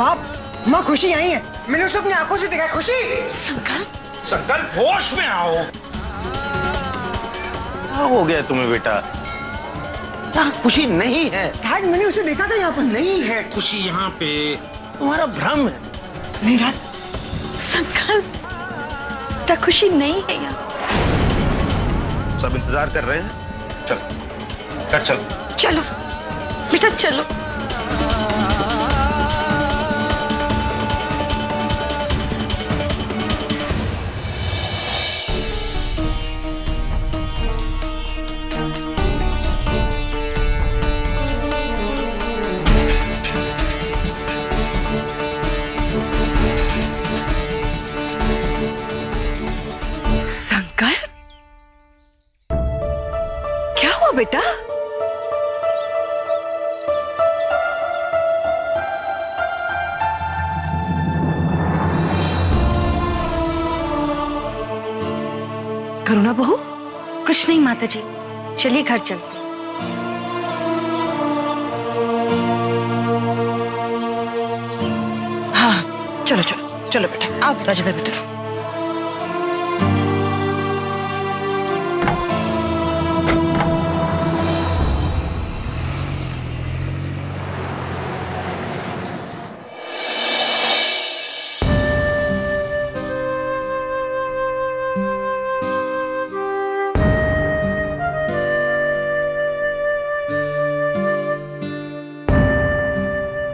माँ खुशी आई है, मैंने उसे अपनी आंखों से देखा। खुशी, संकल्प होश में आओ। क्या हो गया तुम्हें बेटा? यहाँ खुशी नहीं है। डैड मैंने उसे देखा था, यहाँ पर नहीं है खुशी यहाँ पे, तुम्हारा भ्रम है। नहीं डैड, संकल्प खुशी नहीं है यहाँ। सब इंतजार कर रहे हैं, चल कर चल। चलो बेटा चलो। संकल्प, क्या हुआ बेटा? करुणा बहू? कुछ नहीं माता जी, चलिए घर चलते। हाँ चलो चलो चलो बेटा, आप राजेंद्र बेटा।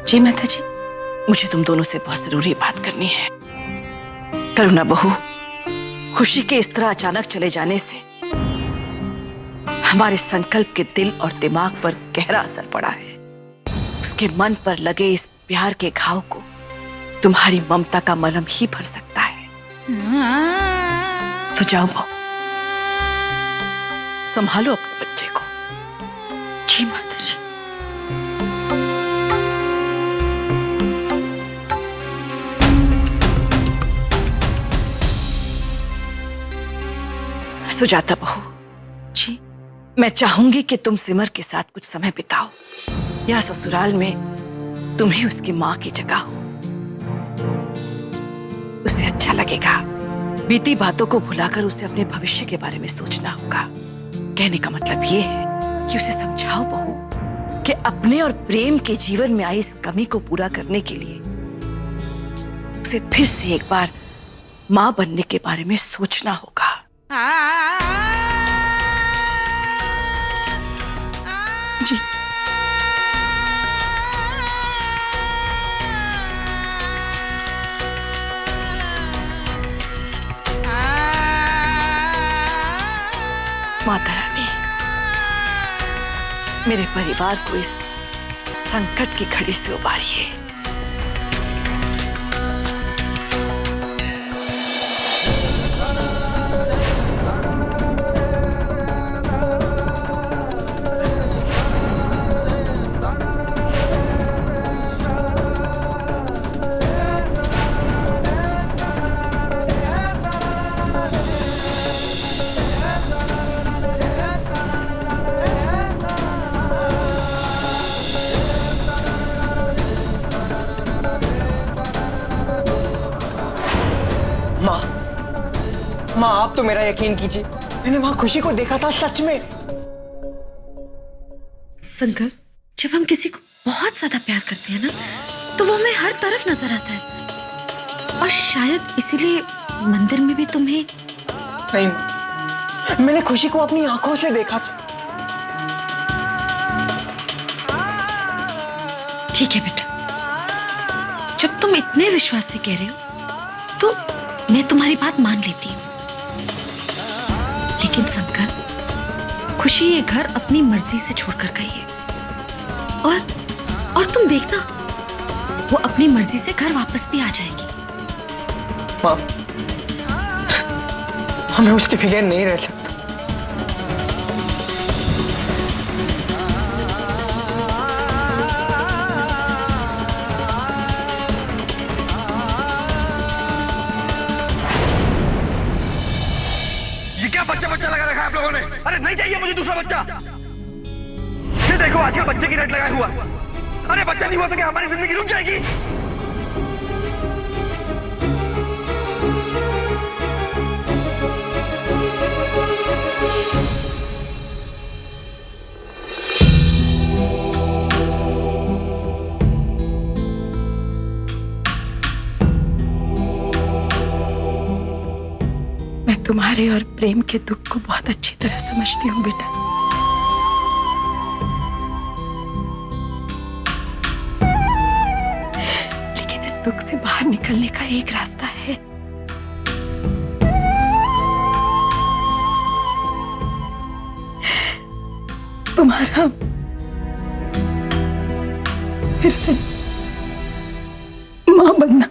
जी माता जी, मुझे तुम दोनों से बहुत जरूरी बात करनी है। करुणा बहू, खुशी के इस तरह अचानक चले जाने से हमारे संकल्प के दिल और दिमाग पर गहरा असर पड़ा है। उसके मन पर लगे इस प्यार के घाव को तुम्हारी ममता का मलहम ही भर सकता है। तो जाओ बहू, संभालो अपने बच्चे को। जी माता जी। सुजाता बहू जी, मैं चाहूंगी कि तुम सिमर के साथ कुछ समय बिताओ। यहाँ ससुराल में तुम ही उसकी माँ की जगह हो। उसे अच्छा लगेगा। बीती बातों को भुलाकर उसे अपने भविष्य के बारे में सोचना होगा। कहने का मतलब ये है कि उसे समझाओ बहू कि अपने और प्रेम के जीवन में आई इस कमी को पूरा करने के लिए उसे फिर से एक बार माँ बनने के बारे में सोचना होगा। जी। माता रानी, मेरे परिवार को इस संकट की घड़ी से उबारिए। माँ आप तो मेरा यकीन कीजिए, मैंने वहां खुशी को देखा था सच में। संकल्प, जब हम किसी को बहुत ज्यादा प्यार करते हैं ना, तो वो हमें हर तरफ नजर आता है। और शायद इसीलिए मंदिर में भी तुम्हें। नहीं, मैंने खुशी को अपनी आंखों से देखा था। ठीक है बेटा, जब तुम इतने विश्वास से कह रहे हो तो मैं तुम्हारी बात मान लेती हूँ। लेकिन संकल्प, खुशी ये घर अपनी मर्जी से छोड़कर गई है। और तुम देखना, वो अपनी मर्जी से घर वापस भी आ जाएगी। माँ, हमें उसके बगैर नहीं रह सकता। ये क्या बच्चा बच्चा लगा रखा है आप लोगों ने? अरे नहीं चाहिए मुझे दूसरा बच्चा। ये देखो आजकल बच्चे की रेट लगाए हुआ। अरे बच्चा नहीं हुआ तो क्या हमारी जिंदगी रुक जाएगी? तुम्हारे और प्रेम के दुख को बहुत अच्छी तरह समझती हूँ बेटा। लेकिन इस दुख से बाहर निकलने का एक रास्ता है। तुम्हारा फिर से मां बनना।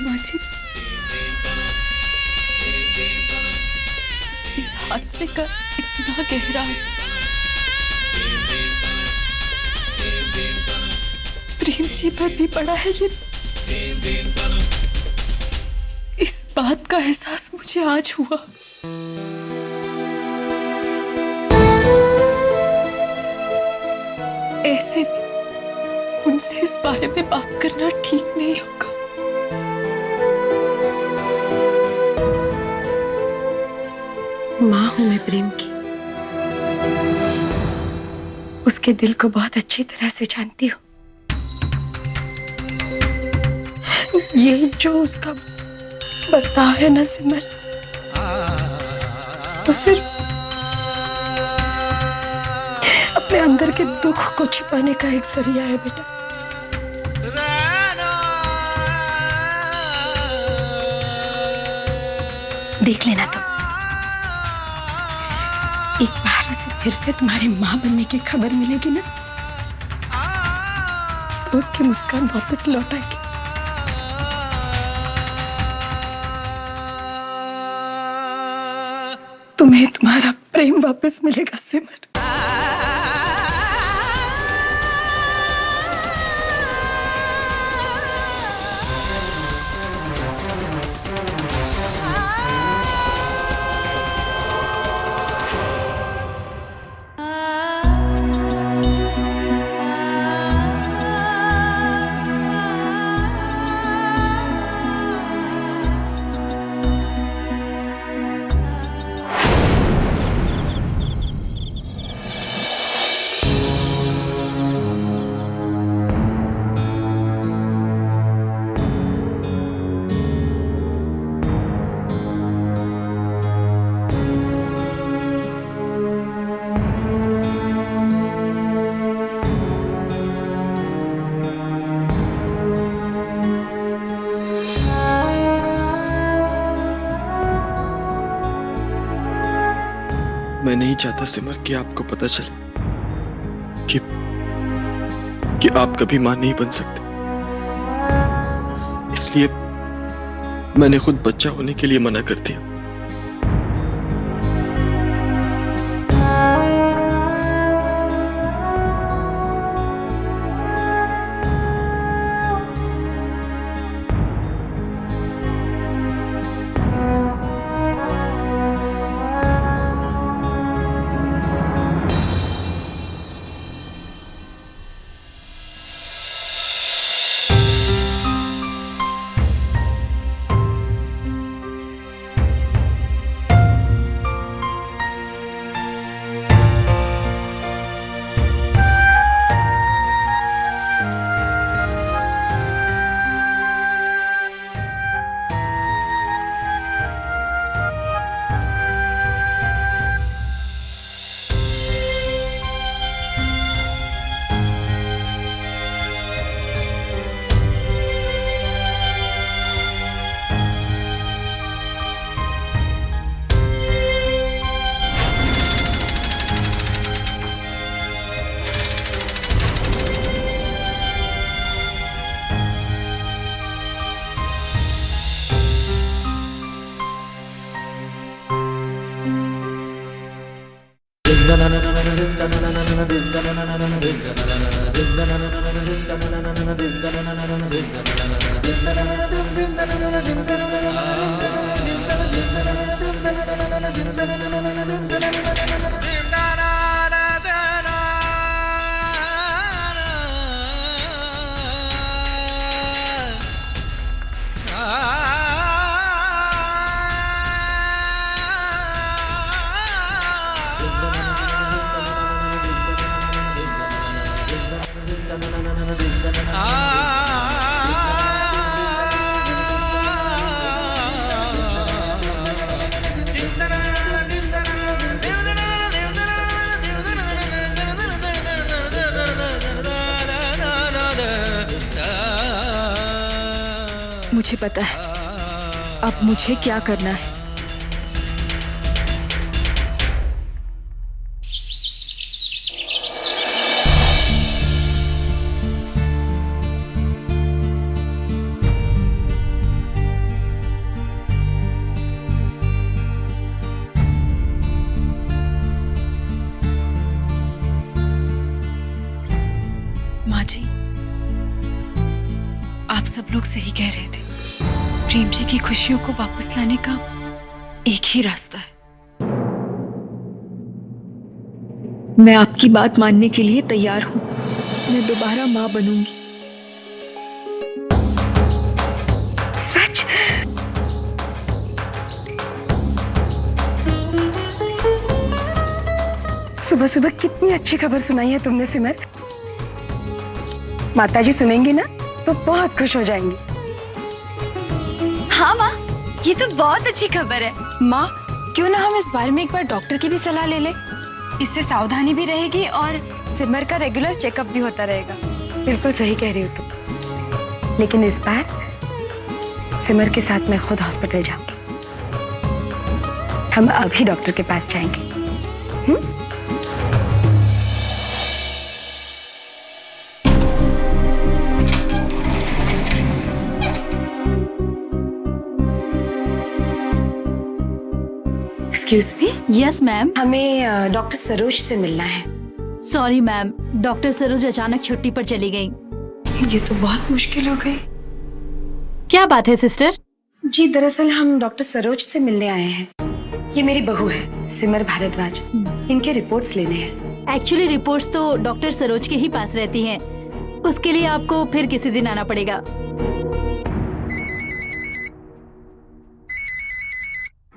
माजी, इस हादसे का इतना गहरा असर प्रेम जी पर भी पड़ा है। ये इस बात का एहसास मुझे आज हुआ। ऐसे में उनसे इस बारे में बात करना ठीक नहीं होगा। मां हूं मैं प्रेम की, उसके दिल को बहुत अच्छी तरह से जानती हूँ। ये जो उसका बर्ताव है ना सिमर, वो सिर्फ अपने अंदर के दुख को छिपाने का एक जरिया है बेटा। देख लेना तुम, एक बार उसे फिर से तुम्हारी मां बनने की खबर मिलेगी ना, तो उसकी मुस्कान वापस लौट आएगी। तुम्हें तुम्हारा प्रेम वापस मिलेगा सिमर। मैं नहीं चाहता सिमर कि आपको पता चले कि आप कभी मां नहीं बन सकते। इसलिए मैंने खुद बच्चा होने के लिए मना कर दिया। मुझे पता है अब मुझे क्या करना है। माँ जी, आप सब लोग सही कह रहे थे। प्रेम जी की खुशियों को वापस लाने का एक ही रास्ता है। मैं आपकी बात मानने के लिए तैयार हूं। मैं दोबारा माँ बनूंगी। सच? सुबह सुबह कितनी अच्छी खबर सुनाई है तुमने सिमर। माताजी सुनेंगी ना तो बहुत खुश हो जाएंगी। हाँ माँ, ये तो बहुत अच्छी खबर है। माँ, क्यों ना हम इस बारे में एक बार डॉक्टर की भी सलाह ले ले। इससे सावधानी भी रहेगी और सिमर का रेगुलर चेकअप भी होता रहेगा। बिल्कुल सही कह रही हो तुम, लेकिन इस बार सिमर के साथ मैं खुद हॉस्पिटल जाऊंगी। हम अभी डॉक्टर के पास जाएंगे। Excuse me. Yes ma'am. हमें डॉक्टर सरोज से मिलना है। सॉरी मैम, डॉक्टर सरोज अचानक छुट्टी पर चली गई। ये तो बहुत मुश्किल हो गई। क्या बात है सिस्टर? जी दरअसल हम डॉक्टर सरोज से मिलने आए हैं। ये मेरी बहू है सिमर भारद्वाज। इनके रिपोर्ट्स लेने हैं। एक्चुअली रिपोर्ट्स तो डॉक्टर सरोज के ही पास रहती हैं। उसके लिए आपको फिर किसी दिन आना पड़ेगा।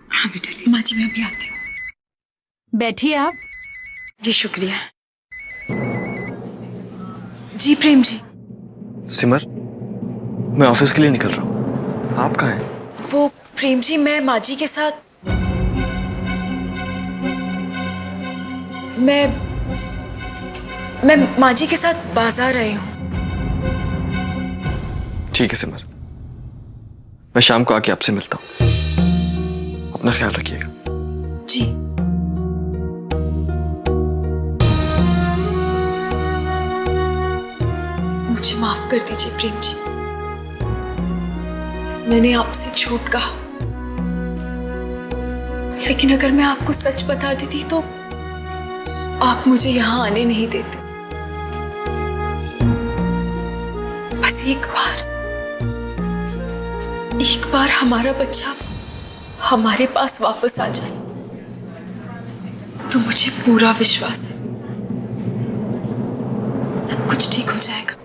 हाँ बेटा। माँ जी, मैं अभी आती हूँ। बैठिए आप। जी शुक्रिया। जी प्रेम जी। सिमर, मैं ऑफिस के लिए निकल रहा हूँ। आप कहाँ हैं? वो प्रेम जी, मैं माँ जी के साथ मैं माँ जी के साथ बाजार आई हूँ। ठीक है सिमर, मैं शाम को आके आपसे मिलता हूँ। अपना ख्याल रखिएगा। जी। मुझे माफ कर दीजिए प्रेम जी, मैंने आपसे झूठ कहा। लेकिन अगर मैं आपको सच बता देती तो आप मुझे यहाँ आने नहीं देते। बस एक बार हमारा बच्चा हमारे पास वापस आ जाए तो मुझे पूरा विश्वास है सब कुछ ठीक हो जाएगा।